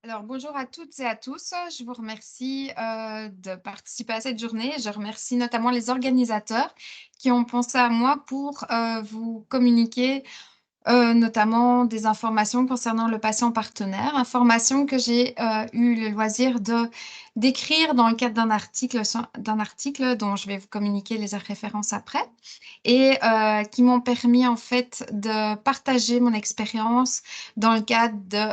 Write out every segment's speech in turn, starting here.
Alors, bonjour à toutes et à tous. Je vous remercie de participer à cette journée. Je remercie notamment les organisateurs qui ont pensé à moi pour vous communiquer notamment des informations concernant le patient partenaire, informations que j'ai eu le loisir d'écrire dans le cadre d'un article dont je vais vous communiquer les références après et qui m'ont permis en fait de partager mon expérience dans le cadre de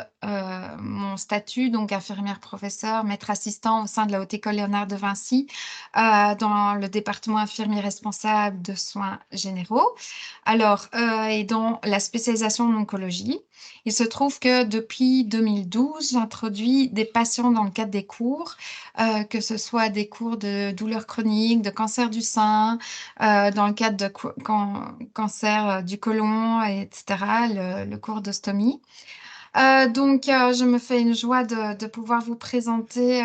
mon statut, donc infirmière professeure, maître assistant au sein de la Haute École Léonard de Vinci, dans le département infirmier responsable de soins généraux. Alors, et dans la spécialisation en oncologie, il se trouve que depuis 2012, j'introduis des patients dans le cadre des cours, que ce soit des cours de douleurs chroniques, de cancer du sein, dans le cadre de cancer du côlon, etc., le cours d'ostomie. Je me fais une joie de pouvoir vous présenter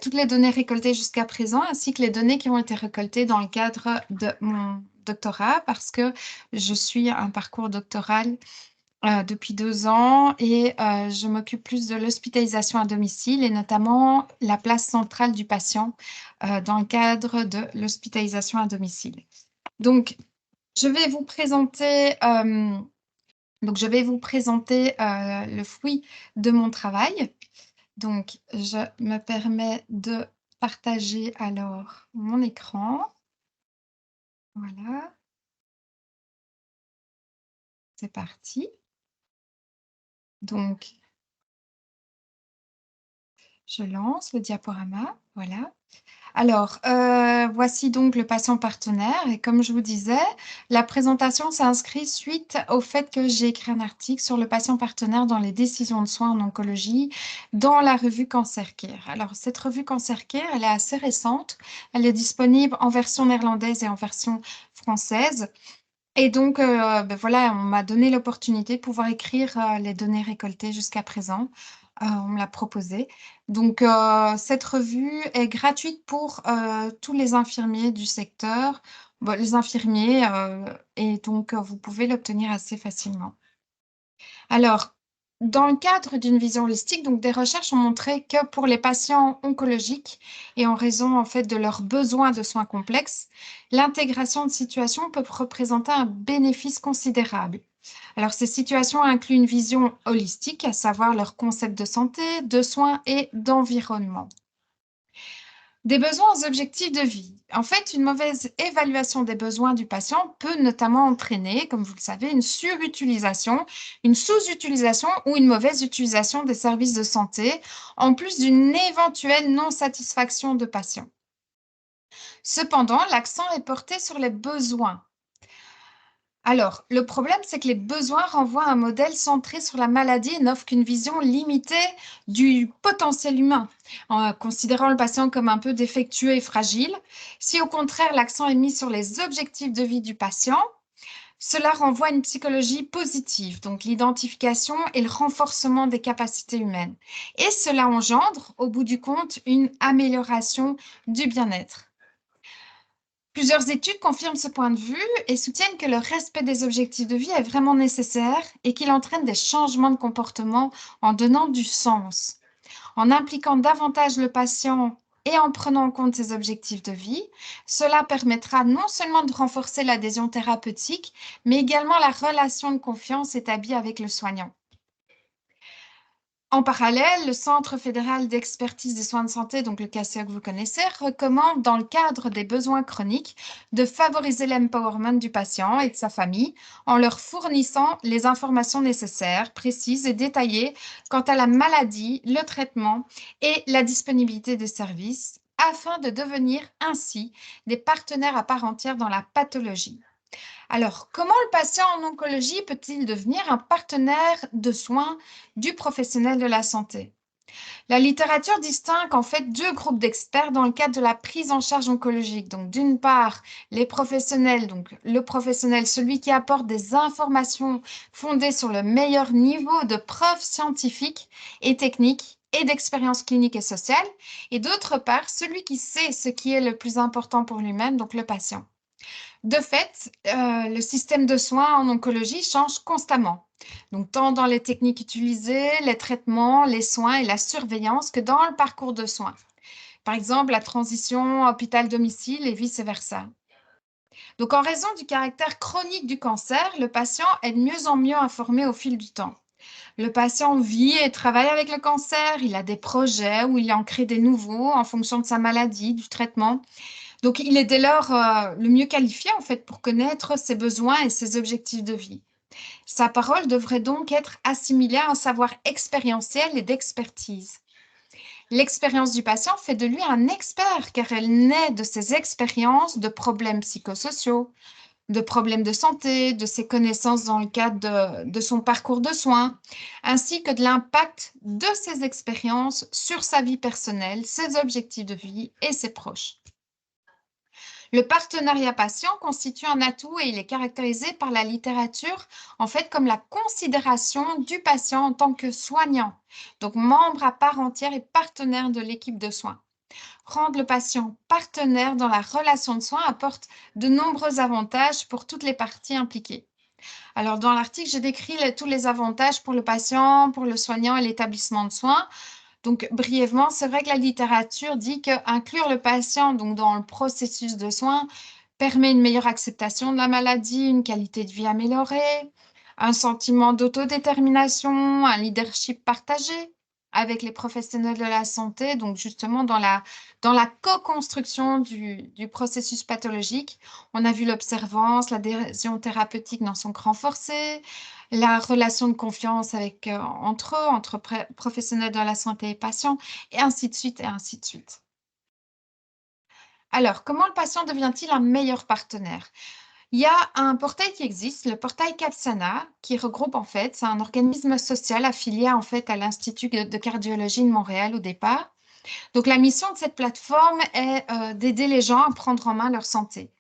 toutes les données récoltées jusqu'à présent, ainsi que les données qui ont été récoltées dans le cadre de mon doctorat, parce que je suis un parcours doctoral depuis 2 ans et je m'occupe plus de l'hospitalisation à domicile et notamment la place centrale du patient dans le cadre de l'hospitalisation à domicile. Donc, je vais vous présenter le fruit de mon travail. Donc, je me permets de partager alors mon écran. Voilà, c'est parti. Donc, je lance le diaporama. Voilà. Alors, voici donc le patient partenaire et comme je vous disais, la présentation s'inscrit suite au fait que j'ai écrit un article sur le patient partenaire dans les décisions de soins en oncologie dans la revue Cancer Care. Alors, cette revue Cancer Care, elle est assez récente. Elle est disponible en version néerlandaise et en version française. Et donc, voilà, on m'a donné l'opportunité de pouvoir écrire les données récoltées jusqu'à présent. On me l'a proposé. Donc, cette revue est gratuite pour tous les infirmiers du secteur, bon, les infirmiers, et donc vous pouvez l'obtenir assez facilement. Alors, dans le cadre d'une vision holistique, donc des recherches ont montré que pour les patients oncologiques et en raison en fait de leurs besoins de soins complexes, l'intégration de situations peut représenter un bénéfice considérable. Alors, ces situations incluent une vision holistique, à savoir leurs concepts de santé, de soins et d'environnement. Des besoins aux objectifs de vie. En fait, une mauvaise évaluation des besoins du patient peut notamment entraîner, comme vous le savez, une surutilisation, une sous-utilisation ou une mauvaise utilisation des services de santé, en plus d'une éventuelle non-satisfaction de patients. Cependant, l'accent est porté sur les besoins. Alors, le problème, c'est que les besoins renvoient à un modèle centré sur la maladie et n'offrent qu'une vision limitée du potentiel humain, en considérant le patient comme un peu défectueux et fragile. Si au contraire l'accent est mis sur les objectifs de vie du patient, cela renvoie à une psychologie positive, donc l'identification et le renforcement des capacités humaines. Et cela engendre, au bout du compte, une amélioration du bien-être. Plusieurs études confirment ce point de vue et soutiennent que le respect des objectifs de vie est vraiment nécessaire et qu'il entraîne des changements de comportement en donnant du sens. En impliquant davantage le patient et en prenant en compte ses objectifs de vie, cela permettra non seulement de renforcer l'adhésion thérapeutique, mais également la relation de confiance établie avec le soignant. En parallèle, le Centre fédéral d'expertise des soins de santé, donc le CACEA que vous connaissez, recommande dans le cadre des besoins chroniques de favoriser l'empowerment du patient et de sa famille en leur fournissant les informations nécessaires, précises et détaillées quant à la maladie, le traitement et la disponibilité des services afin de devenir ainsi des partenaires à part entière dans la pathologie. Alors, comment le patient en oncologie peut-il devenir un partenaire de soins du professionnel de la santé? La littérature distingue en fait deux groupes d'experts dans le cadre de la prise en charge oncologique. Donc, d'une part, les professionnels, donc le professionnel, celui qui apporte des informations fondées sur le meilleur niveau de preuves scientifiques et techniques et d'expérience clinique et sociale, et d'autre part, celui qui sait ce qui est le plus important pour lui-même, donc le patient. De fait, le système de soins en oncologie change constamment. Donc, tant dans les techniques utilisées, les traitements, les soins et la surveillance que dans le parcours de soins. Par exemple, la transition hôpital-domicile et vice-versa. Donc, en raison du caractère chronique du cancer, le patient est de mieux en mieux informé au fil du temps. Le patient vit et travaille avec le cancer, il a des projets où il en crée des nouveaux en fonction de sa maladie, du traitement. Donc, il est dès lors le mieux qualifié en fait pour connaître ses besoins et ses objectifs de vie. Sa parole devrait donc être assimilée à un savoir expérientiel et d'expertise. L'expérience du patient fait de lui un expert car elle naît de ses expériences de problèmes psychosociaux, de problèmes de santé, de ses connaissances dans le cadre de son parcours de soins, ainsi que de l'impact de ses expériences sur sa vie personnelle, ses objectifs de vie et ses proches. Le partenariat patient constitue un atout et il est caractérisé par la littérature en fait comme la considération du patient en tant que soignant, donc membre à part entière et partenaire de l'équipe de soins. Rendre le patient partenaire dans la relation de soins apporte de nombreux avantages pour toutes les parties impliquées. Alors, dans l'article, j'ai décrit tous les avantages pour le patient, pour le soignant et l'établissement de soins. Donc, brièvement, c'est vrai que la littérature dit qu'inclure le patient donc, dans le processus de soins permet une meilleure acceptation de la maladie, une qualité de vie améliorée, un sentiment d'autodétermination, un leadership partagé avec les professionnels de la santé, donc justement dans la co-construction du processus pathologique. On a vu l'observance, l'adhésion thérapeutique dans son renforcée, la relation de confiance avec, entre eux, entre professionnels de la santé et patients, et ainsi de suite, et ainsi de suite. Alors, comment le patient devient-il un meilleur partenaire? Il y a un portail qui existe, le portail Capsana, qui regroupe en fait, c'est un organisme social affilié en fait à l'Institut de cardiologie de Montréal au départ. Donc, la mission de cette plateforme est d'aider les gens à prendre en main leur santé.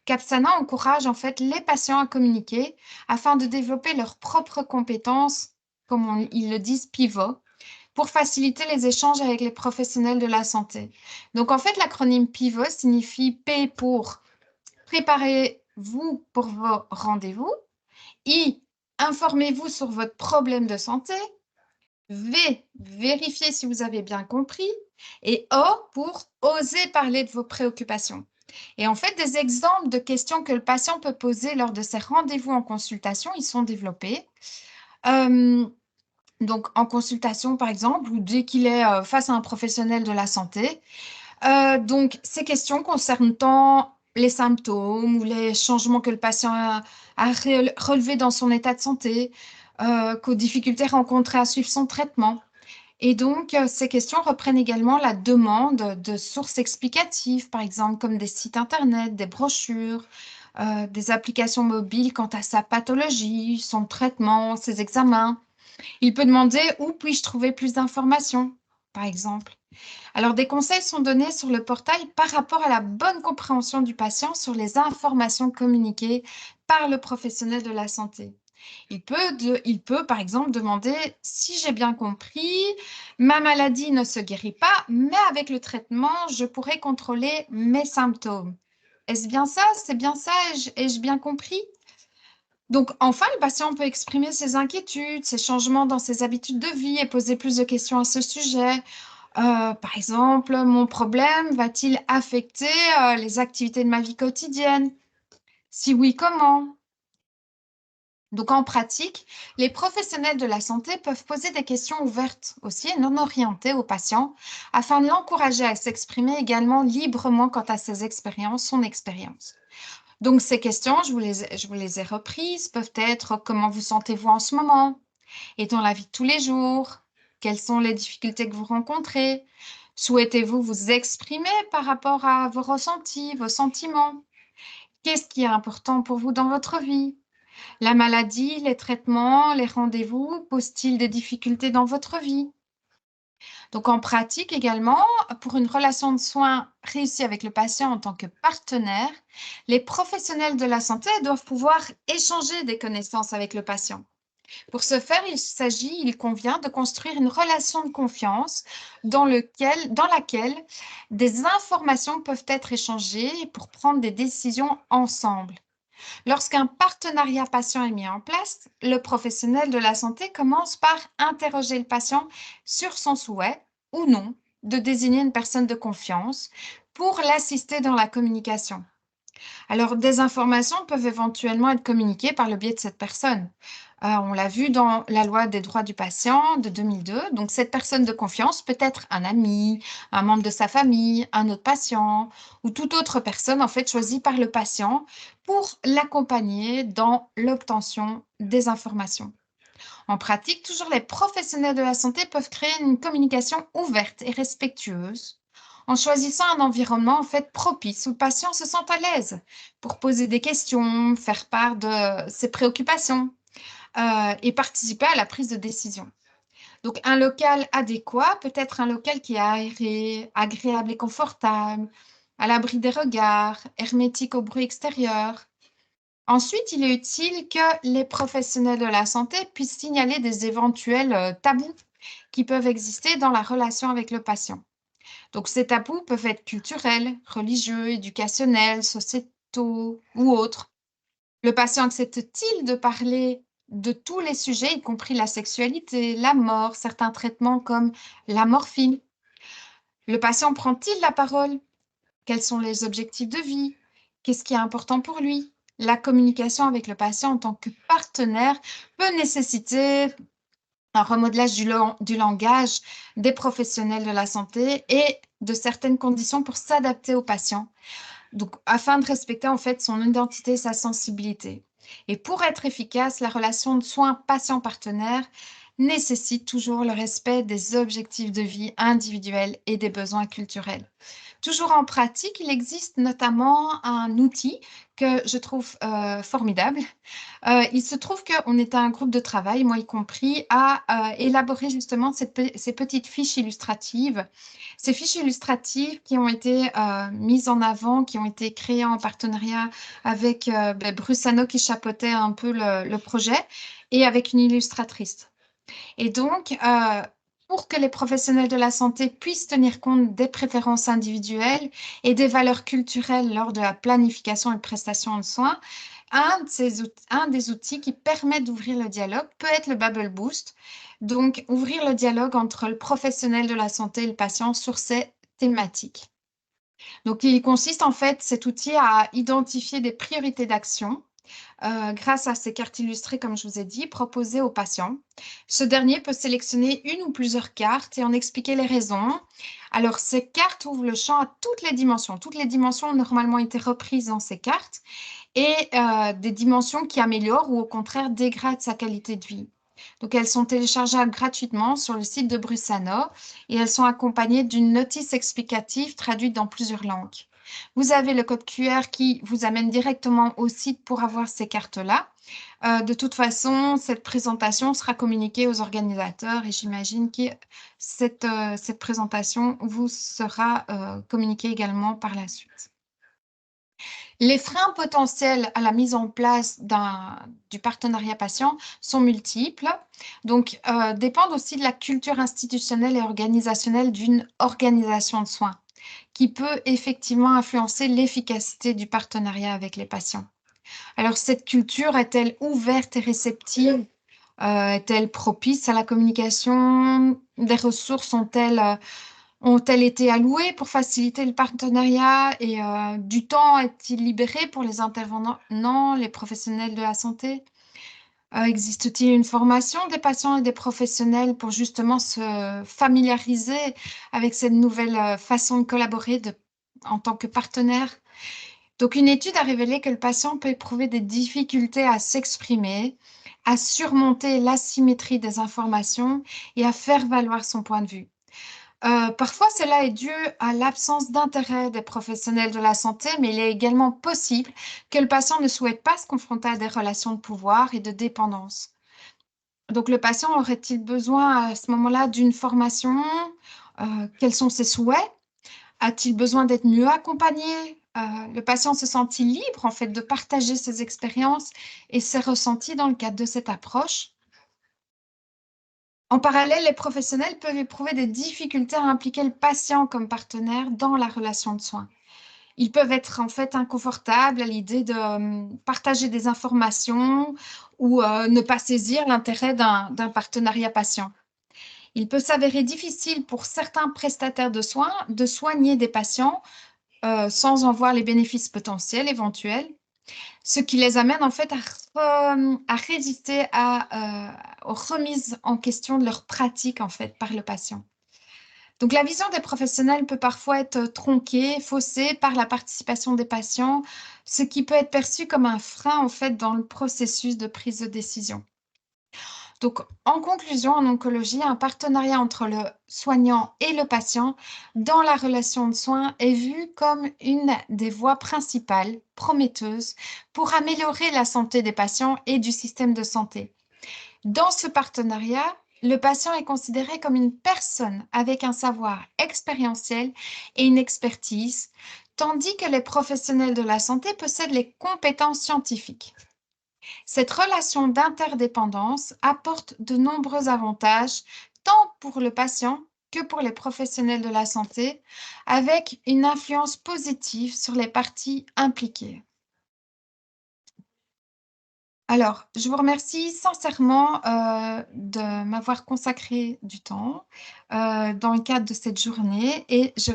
Capsana encourage en fait les patients à communiquer afin de développer leurs propres compétences, comme ils le disent, pivot, pour faciliter les échanges avec les professionnels de la santé. Donc en fait, l'acronyme pivot signifie P pour préparez-vous pour vos rendez-vous, I, informez-vous sur votre problème de santé, V, vérifiez si vous avez bien compris, et O pour oser parler de vos préoccupations. Et en fait, des exemples de questions que le patient peut poser lors de ses rendez-vous en consultation, ils sont développés. Donc, en consultation, par exemple, ou dès qu'il est face à un professionnel de la santé. Donc, ces questions concernent tant les symptômes ou les changements que le patient a relevés dans son état de santé, qu'aux difficultés rencontrées à suivre son traitement. Et donc, ces questions reprennent également la demande de sources explicatives, par exemple comme des sites Internet, des brochures, des applications mobiles quant à sa pathologie, son traitement, ses examens. Il peut demander où puis-je trouver plus d'informations, par exemple. Alors, des conseils sont donnés sur le portail par rapport à la bonne compréhension du patient sur les informations communiquées par le professionnel de la santé. Il peut, par exemple, demander si j'ai bien compris, ma maladie ne se guérit pas, mais avec le traitement, je pourrais contrôler mes symptômes. Est-ce bien ça? C'est bien ça? Ai-je bien compris? Donc, enfin, le patient peut exprimer ses inquiétudes, ses changements dans ses habitudes de vie et poser plus de questions à ce sujet. Par exemple, mon problème va-t-il affecter les activités de ma vie quotidienne? Si oui, comment? Donc, en pratique, les professionnels de la santé peuvent poser des questions ouvertes aussi et non orientées aux patients afin de l'encourager à s'exprimer également librement quant à ses expériences, son expérience. Donc, ces questions, je vous les ai reprises, peuvent être comment vous sentez-vous en ce moment? Et dans la vie de tous les jours? Quelles sont les difficultés que vous rencontrez? Souhaitez-vous vous exprimer par rapport à vos ressentis, vos sentiments? Qu'est-ce qui est important pour vous dans votre vie? La maladie, les traitements, les rendez-vous posent-ils des difficultés dans votre vie? Donc, en pratique également, pour une relation de soins réussie avec le patient en tant que partenaire, les professionnels de la santé doivent pouvoir échanger des connaissances avec le patient. Pour ce faire, il convient de construire une relation de confiance dans laquelle des informations peuvent être échangées pour prendre des décisions ensemble. Lorsqu'un partenariat patient est mis en place, le professionnel de la santé commence par interroger le patient sur son souhait ou non de désigner une personne de confiance pour l'assister dans la communication. Alors, des informations peuvent éventuellement être communiquées par le biais de cette personne. On l'a vu dans la loi des droits du patient de 2002. Donc, cette personne de confiance peut être un ami, un membre de sa famille, un autre patient ou toute autre personne en fait choisie par le patient pour l'accompagner dans l'obtention des informations. En pratique, toujours les professionnels de la santé peuvent créer une communication ouverte et respectueuse en choisissant un environnement en fait propice où le patient se sent à l'aise pour poser des questions, faire part de ses préoccupations et participer à la prise de décision. Donc, un local adéquat peut être un local qui est aéré, agréable et confortable, à l'abri des regards, hermétique au bruit extérieur. Ensuite, il est utile que les professionnels de la santé puissent signaler des éventuels tabous qui peuvent exister dans la relation avec le patient. Donc, ces tabous peuvent être culturels, religieux, éducationnels, sociétaux ou autres. Le patient accepte-t-il de parler de tous les sujets, y compris la sexualité, la mort, certains traitements comme la morphine? Le patient prend-il la parole? Quels sont les objectifs de vie? Qu'est-ce qui est important pour lui? La communication avec le patient en tant que partenaire peut nécessiter un remodelage du langage des professionnels de la santé et de certaines conditions pour s'adapter au patient. Donc, afin de respecter en fait son identité et sa sensibilité. Et pour être efficace, la relation de soins patient-partenaire nécessite toujours le respect des objectifs de vie individuels et des besoins culturels. Toujours en pratique, il existe notamment un outil que je trouve formidable. Il se trouve qu'on était un groupe de travail, moi y compris, à élaborer justement ces petites fiches illustratives. Ces fiches illustratives qui ont été mises en avant, qui ont été créées en partenariat avec Brusano qui chapeautait un peu le projet et avec une illustratrice. Et donc, pour que les professionnels de la santé puissent tenir compte des préférences individuelles et des valeurs culturelles lors de la planification et prestation de soins, un des outils qui permet d'ouvrir le dialogue peut être le Bubble Boost. Donc, ouvrir le dialogue entre le professionnel de la santé et le patient sur ces thématiques. Donc, il consiste en fait, cet outil, à identifier des priorités d'action grâce à ces cartes illustrées, comme je vous ai dit, proposées au patient. Ce dernier peut sélectionner une ou plusieurs cartes et en expliquer les raisons. Alors, ces cartes ouvrent le champ à toutes les dimensions. Toutes les dimensions ont normalement été reprises dans ces cartes et des dimensions qui améliorent ou au contraire dégradent sa qualité de vie. Donc, elles sont téléchargeables gratuitement sur le site de Brusano et elles sont accompagnées d'une notice explicative traduite dans plusieurs langues. Vous avez le code QR qui vous amène directement au site pour avoir ces cartes-là. De toute façon, cette présentation sera communiquée aux organisateurs et j'imagine que cette présentation vous sera communiquée également par la suite. Les freins potentiels à la mise en place du partenariat patient sont multiples, donc dépendent aussi de la culture institutionnelle et organisationnelle d'une organisation de soins, qui peut effectivement influencer l'efficacité du partenariat avec les patients. Alors, cette culture est-elle ouverte et réceptive? Est-elle propice à la communication? Des ressources ont-elles été allouées pour faciliter le partenariat et du temps est-il libéré pour les intervenants, les professionnels de la santé? Existe-t-il une formation des patients et des professionnels pour justement se familiariser avec cette nouvelle façon de collaborer en tant que partenaire? Donc, une étude a révélé que le patient peut éprouver des difficultés à s'exprimer, à surmonter l'asymétrie des informations et à faire valoir son point de vue. Parfois, cela est dû à l'absence d'intérêt des professionnels de la santé, mais il est également possible que le patient ne souhaite pas se confronter à des relations de pouvoir et de dépendance. Donc, le patient aurait-il besoin à ce moment-là d'une formation? Quels sont ses souhaits? A-t-il besoin d'être mieux accompagné? Le patient se sent-il libre en fait de partager ses expériences et ses ressentis dans le cadre de cette approche? En parallèle, les professionnels peuvent éprouver des difficultés à impliquer le patient comme partenaire dans la relation de soins. Ils peuvent être en fait inconfortables à l'idée de partager des informations ou ne pas saisir l'intérêt d'un partenariat patient. Il peut s'avérer difficile pour certains prestataires de soins de soigner des patients sans en voir les bénéfices potentiels éventuels, ce qui les amène en fait à résister aux remises en question de leur pratique en fait par le patient. Donc la vision des professionnels peut parfois être tronquée, faussée par la participation des patients, ce qui peut être perçu comme un frein en fait dans le processus de prise de décision. Donc, en conclusion, en oncologie, un partenariat entre le soignant et le patient dans la relation de soins est vu comme une des voies principales, prometteuses, pour améliorer la santé des patients et du système de santé. Dans ce partenariat, le patient est considéré comme une personne avec un savoir expérientiel et une expertise, tandis que les professionnels de la santé possèdent les compétences scientifiques. Cette relation d'interdépendance apporte de nombreux avantages, tant pour le patient que pour les professionnels de la santé, avec une influence positive sur les parties impliquées. Alors, je vous remercie sincèrement de m'avoir consacré du temps dans le cadre de cette journée et euh, je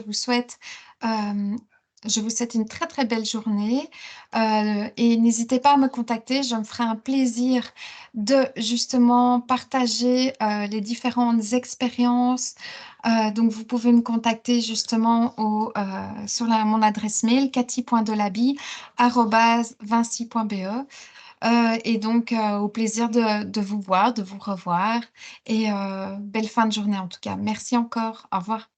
vous souhaite une très très belle journée et n'hésitez pas à me contacter, je me ferai un plaisir de justement partager les différentes expériences. Donc, vous pouvez me contacter justement sur mon adresse mail cathy.delaby@vinci.be. Et donc, au plaisir de vous voir, de vous revoir. Et belle fin de journée en tout cas. Merci encore. Au revoir.